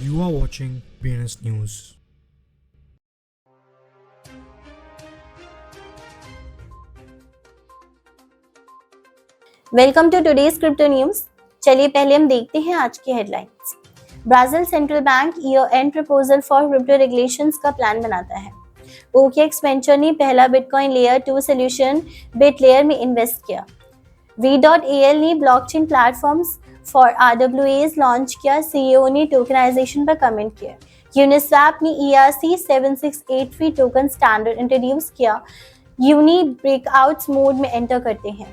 You are watching BNS News. Welcome to today's crypto news. चलिए पहले हम देखते हैं आज की headlines. Brazil central bank year end proposal for crypto regulations का प्लान बनाता है। OKX वेंचर ने पहला बिटकॉइन लेयर 2 सोल्यूशन बिटलेयर में इन्वेस्ट किया। V.al ने blockchain platforms for RWAs launch किया। CEO ने टोकनाइजेशन पर कमेंट किया। यूनिस्वैप ने ERC-7683 टोकन स्टैंडर्ड इंट्रोड्यूस किया। यूनी ब्रेकआउट्स मोड में एंटर करते हैं।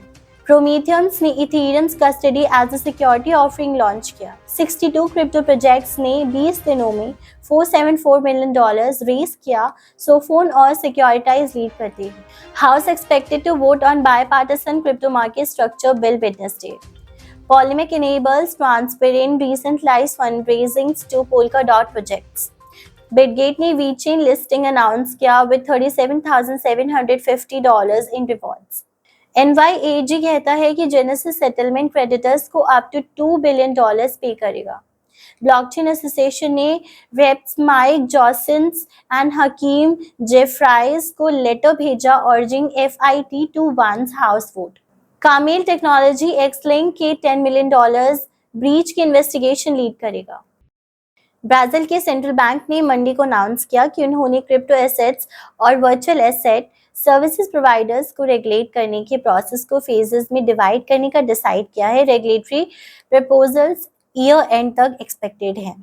प्रोमीथियम्स ने Ethereum's custody as a security offering launch किया। 62 क्रिप्टो प्रोजेक्ट्स ने 20 दिनों में $474 मिलियन रेज किया। सोफोन और सिक्योरिटाइज लीड करते हैं। House expected to vote on bipartisan crypto market structure bill Wednesday. Polymic enables transparent decentralized fundraising to Polkadot projects. Bitgate ने VeChain listing announce किया with $37,750 in rewards. NYAG कहता है कि Genesis settlement creditors को up to $2 billion pay करेगा। Blockchain association ने reps Mike Johnson and Hakeem Jeffries को letter भेजा urging FIT to once house vote. कामेल टेक्नोलॉजी एक्सलिंक के $10 मिलियन ब्रीच की इन्वेस्टिगेशन लीड करेगा। ब्राजील के सेंट्रल बैंक ने मंडे को अनाउंस किया कि उन्होंने क्रिप्टो एसेट्स और वर्चुअल एसेट सर्विसेज प्रोवाइडर्स को रेगुलेट करने के प्रोसेस को फेजेस में डिवाइड करने का डिसाइड किया है। रेगुलेटरी प्रपोजल्स ईयर एंड तक एक्सपेक्टेड हैं।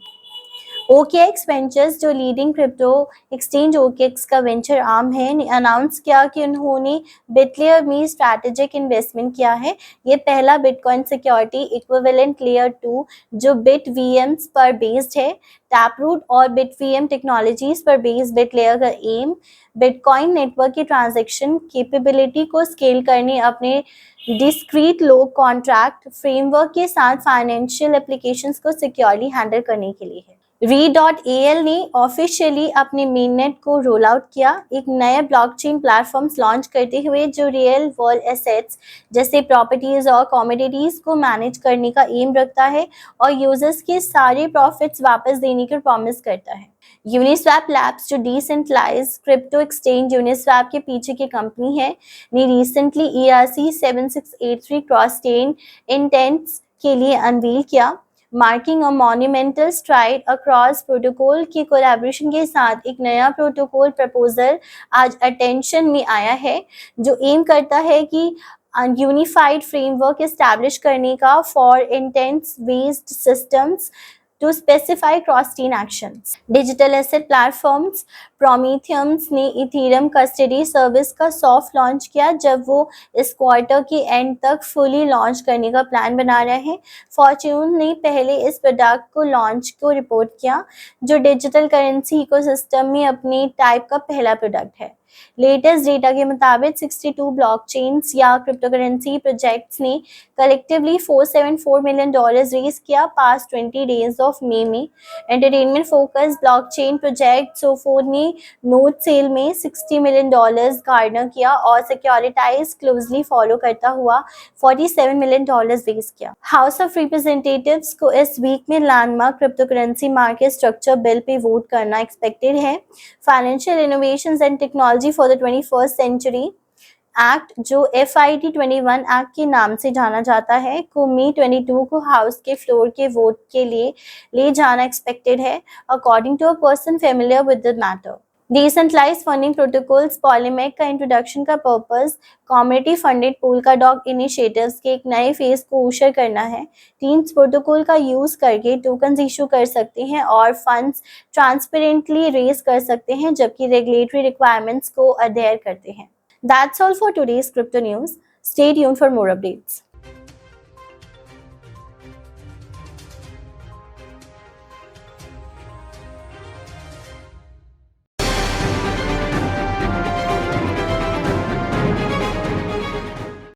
OKX वेंचर्स जो लीडिंग क्रिप्टो एक्सचेंज OKX का वेंचर आर्म है ने अनाउंस किया कि उन्होंने बिटलेयर में स्ट्रैटेजिक इन्वेस्टमेंट किया है। ये पहला बिटकॉइन सिक्योरिटी इक्विवेलेंट लेयर 2 जो BitVMs पर बेस्ड है। टैपरूट और BitVM टेक्नोलॉजीज पर बेस्ड बिटलेयर का एम बिटकॉइन नेटवर्क की ट्रांजैक्शन कैपेबिलिटी को स्केल करने अपने डिस्क्रीट लोग कॉन्ट्रैक्ट फ्रेमवर्क के साथ फाइनेंशियल एप्लीकेशंस को सिक्योरली हैंडल करने के लिए है। V.al ने ऑफिशियली अपने मेननेट को रोल आउट किया। एक नए ब्लॉकचेन प्लेटफॉर्म्स लॉन्च करते हुए जो रियल वर्ल्ड एसेट्स जैसे प्रॉपर्टीज और कमोडिटीज को मैनेज करने का एम रखता है और यूजर्स के सारे प्रॉफिट्स वापस देने की प्रॉमिस करता है। यूनिस्वैप लैब्स जो डिसेंट्रलाइज्ड क्रिप्टो एक्सचेंज यूनिस्वैप के पीछे की कंपनी है ने recently ERC-7683 cross chain intends के लिए अनवील किया। मार्किंग अ मॉन्यूमेंटल स्ट्राइड अक्रॉस प्रोटोकॉल की कोलैबोरेशन के साथ एक नया प्रोटोकॉल प्रपोजल आज अटेंशन में आया है जो एम करता है कि यूनिफाइड फ्रेमवर्क एस्टैब्लिश करने का for intents based systems to specify cross-chain actions. Digital asset platforms Prometheums ने इथेरियम कस्टडी सर्विस का सॉफ्ट लॉन्च किया जब वो इस क्वार्टर के एंड तक फुली लॉन्च करने का प्लान बना रहे हैं। फॉर्च्यून ने पहले इस प्रोडक्ट को लॉन्च को रिपोर्ट किया जो डिजिटल करेंसी इकोसिस्टम में अपने टाइप का पहला प्रोडक्ट है। लेटेस्ट डेटा के मुताबिक 62 ब्लॉकचेन्स या क्रिप्टोकरेंसी प्रोजेक्ट्स ने कलेक्टिवली $474 मिलियन रेज किया पास्ट 20 डेज ऑफ मे में। Entertainment focus blockchain project sophon ने नोट सेल में $60 मिलियन गार्नर किया और सिक्योरिटाइज क्लोजली फॉलो करता हुआ $47 मिलियन रेज किया। हाउस ऑफ रिप्रेजेंटेटिव्स को इस वीक में landmark cryptocurrency market structure bill पे वोट करना एक्सपेक्टेड है। Financial innovations and technology for the 21st century act जो FIT 21 एक्ट के नाम से जाना जाता है को मई 22 को हाउस के फ्लोर के वोट के लिए ले जाना एक्सपेक्टेड है according to a person familiar with the matter. Decentralized funding protocols Polymec का इंट्रोडक्शन का purpose community funded Polkadot initiatives के एक नए फेज को उशर करना है। टीम्स प्रोटोकॉल का यूज करके टोकन्स इशू कर सकते हैं और फंड्स ट्रांसपेरेंटली रेज कर सकते हैं जबकि रेगुलेटरी रिक्वायरमेंट्स को अडेयर करते हैं। That's all for today's crypto news. Stay tuned for more updates.